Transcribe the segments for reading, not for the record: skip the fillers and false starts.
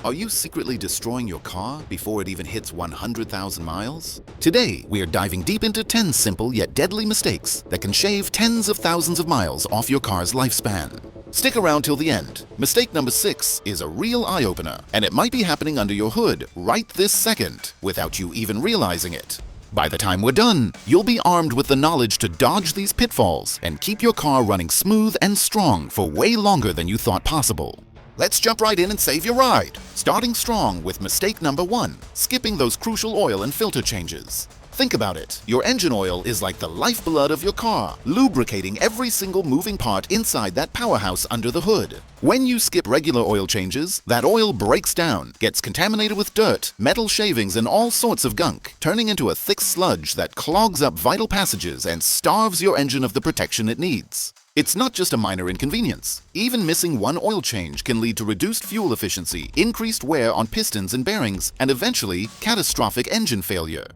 Are you secretly destroying your car before it even hits 100,000 miles? Today, we are diving deep into 10 simple yet deadly mistakes that can shave tens of thousands of miles off your car's lifespan. Stick around till the end. Mistake number 6 is a real eye-opener, and it might be happening under your hood right this second without you even realizing it. By the time we're done, you'll be armed with the knowledge to dodge these pitfalls and keep your car running smooth and strong for way longer than you thought possible. Let's jump right in and save your ride, starting strong with mistake number 1, skipping those crucial oil and filter changes. Think about it. Your engine oil is like the lifeblood of your car, lubricating every single moving part inside that powerhouse under the hood. When you skip regular oil changes, that oil breaks down, gets contaminated with dirt, metal shavings, and all sorts of gunk, turning into a thick sludge that clogs up vital passages and starves your engine of the protection it needs. It's not just a minor inconvenience. Even missing one oil change can lead to reduced fuel efficiency, increased wear on pistons and bearings, and eventually catastrophic engine failure.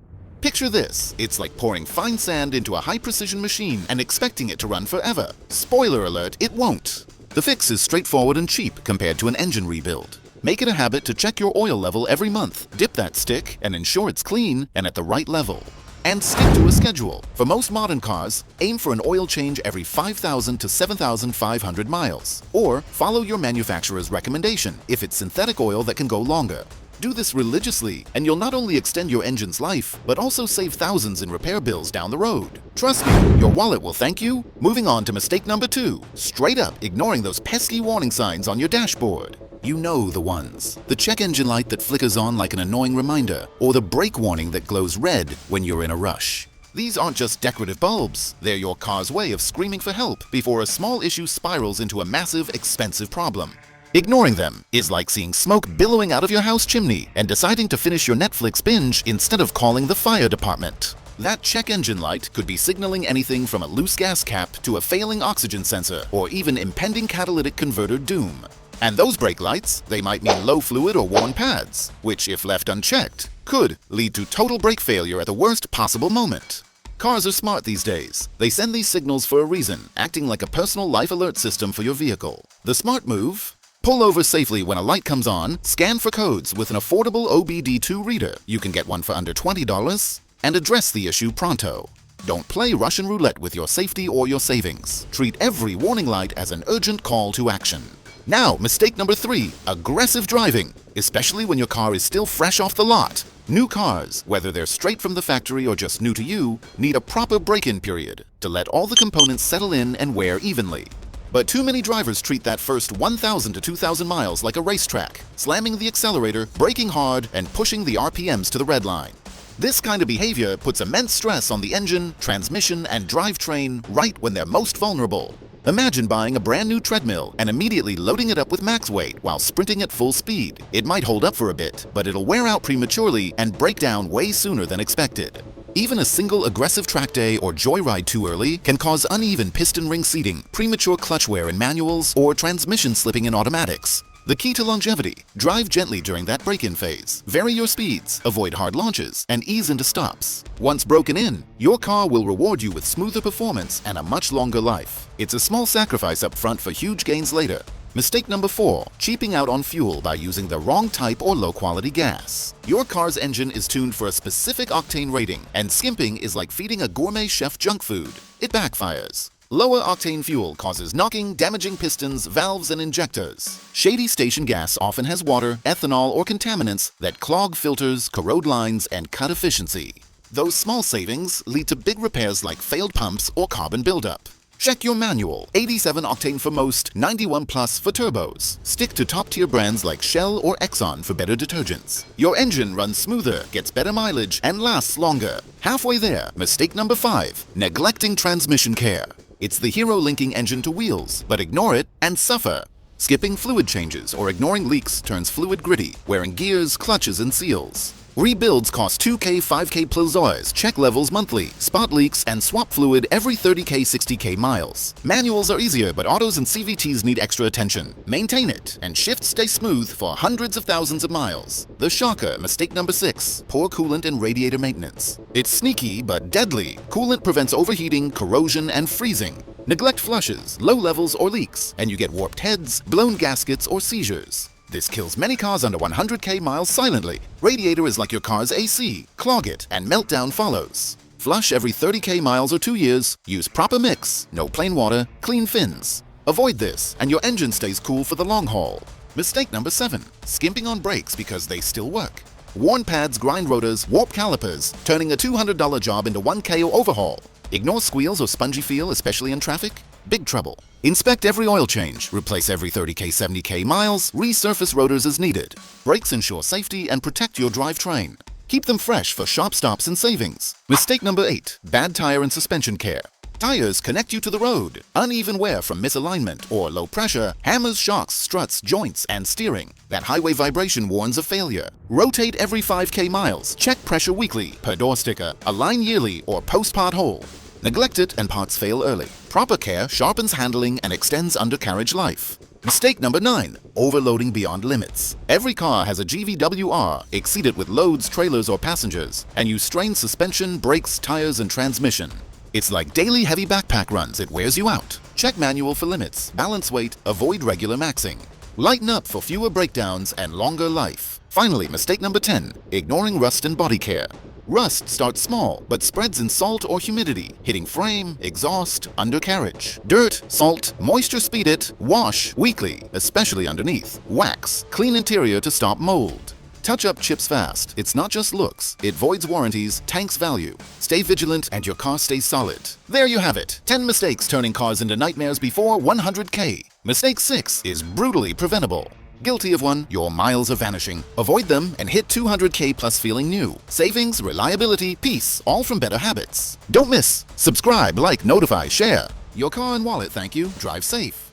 Picture this. It's like pouring fine sand into a high-precision machine and expecting it to run forever. Spoiler alert, it won't. The fix is straightforward and cheap compared to an engine rebuild. Make it a habit to check your oil level every month. Dip that stick and ensure it's clean and at the right level. And stick to a schedule. For most modern cars, aim for an oil change every 5,000 to 7,500 miles. Or follow your manufacturer's recommendation if it's synthetic oil that can go longer. Do this religiously, and you'll not only extend your engine's life, but also save thousands in repair bills down the road. Trust me, your wallet will thank you. Moving on to mistake number 2, straight up ignoring those pesky warning signs on your dashboard. You know the ones. The check engine light that flickers on like an annoying reminder, or the brake warning that glows red when you're in a rush. These aren't just decorative bulbs, they're your car's way of screaming for help before a small issue spirals into a massive, expensive problem. Ignoring them is like seeing smoke billowing out of your house chimney and deciding to finish your Netflix binge instead of calling the fire department. That check engine light could be signaling anything from a loose gas cap to a failing oxygen sensor or even impending catalytic converter doom. And those brake lights, they might mean low fluid or worn pads, which if left unchecked, could lead to total brake failure at the worst possible moment. Cars are smart these days. They send these signals for a reason, acting like a personal life alert system for your vehicle. The smart move? Pull over safely when a light comes on, scan for codes with an affordable OBD2 reader. You can get one for under $20, and address the issue pronto. Don't play Russian roulette with your safety or your savings. Treat every warning light as an urgent call to action. Now, mistake number 3, aggressive driving, especially when your car is still fresh off the lot. New cars, whether they're straight from the factory or just new to you, need a proper break-in period to let all the components settle in and wear evenly. But too many drivers treat that first 1,000 to 2,000 miles like a racetrack, slamming the accelerator, braking hard, and pushing the RPMs to the red line. This kind of behavior puts immense stress on the engine, transmission, and drivetrain right when they're most vulnerable. Imagine buying a brand new treadmill and immediately loading it up with max weight while sprinting at full speed. It might hold up for a bit, but it'll wear out prematurely and break down way sooner than expected. Even a single aggressive track day or joyride too early can cause uneven piston ring seating, premature clutch wear in manuals, or transmission slipping in automatics. The key to longevity: drive gently during that break-in phase, vary your speeds, avoid hard launches, and ease into stops. Once broken in, your car will reward you with smoother performance and a much longer life. It's a small sacrifice up front for huge gains later. Mistake number 4, cheaping out on fuel by using the wrong type or low-quality gas. Your car's engine is tuned for a specific octane rating, and skimping is like feeding a gourmet chef junk food. It backfires. Lower octane fuel causes knocking, damaging pistons, valves, and injectors. Shady station gas often has water, ethanol, or contaminants that clog filters, corrode lines, and cut efficiency. Those small savings lead to big repairs like failed pumps or carbon buildup. Check your manual. 87 octane for most, 91 plus for turbos. Stick to top-tier brands like Shell or Exxon for better detergents. Your engine runs smoother, gets better mileage, and lasts longer. Halfway there, mistake number 5, neglecting transmission care. It's the hero linking engine to wheels, but ignore it and suffer. Skipping fluid changes or ignoring leaks turns fluid gritty, wearing gears, clutches, and seals. Rebuilds cost 2K, 5K plus. Check levels monthly, spot leaks, and swap fluid every 30K, 60K miles. Manuals are easier, but autos and CVTs need extra attention. Maintain it, and shifts stay smooth for hundreds of thousands of miles. The shocker, mistake number 6, poor coolant and radiator maintenance. It's sneaky, but deadly. Coolant prevents overheating, corrosion, and freezing. Neglect flushes, low levels, or leaks, and you get warped heads, blown gaskets, or seizures. This kills many cars under 100k miles silently. Radiator is like your car's AC. Clog it, and meltdown follows. Flush every 30k miles or 2 years. Use proper mix. No plain water. Clean fins. Avoid this, and your engine stays cool for the long haul. Mistake number 7. Skimping on brakes because they still work. Worn pads grind rotors, warp calipers, turning a $200 job into 1 KO overhaul. Ignore squeals or spongy feel, especially in traffic? Big trouble. Inspect every oil change, replace every 30k, 70k miles, resurface rotors as needed. Brakes ensure safety and protect your drivetrain. Keep them fresh for sharp stops and savings. Mistake number 8. Bad tire and suspension care. Tires connect you to the road. Uneven wear from misalignment or low pressure hammers shocks, struts, joints, and steering. That highway vibration warns of failure. Rotate every 5k miles. Check pressure weekly, per door sticker, align yearly, or post-pothole. Neglect it and parts fail early. Proper care sharpens handling and extends undercarriage life. Mistake number 9. Overloading beyond limits. Every car has a GVWR. Exceed it with loads, trailers, or passengers, and you strain suspension, brakes, tires, and transmission. It's like daily heavy backpack runs, it wears you out. Check manual for limits, balance weight, avoid regular maxing. Lighten up for fewer breakdowns and longer life. Finally, mistake number 10. Ignoring rust and body care. Rust starts small, but spreads in salt or humidity, hitting frame, exhaust, undercarriage. Dirt, salt, moisture speed it, wash weekly, especially underneath. Wax, clean interior to stop mold. Touch up chips fast. It's not just looks. It voids warranties, tanks value. Stay vigilant and your car stays solid. There you have it. 10 mistakes turning cars into nightmares before 100k. Mistake 6 is brutally preventable. Guilty of one, your miles are vanishing. Avoid them and hit 200k plus feeling new. Savings, reliability, peace, all from better habits. Don't miss. Subscribe, like, notify, share. Your car and wallet, thank you. Drive safe.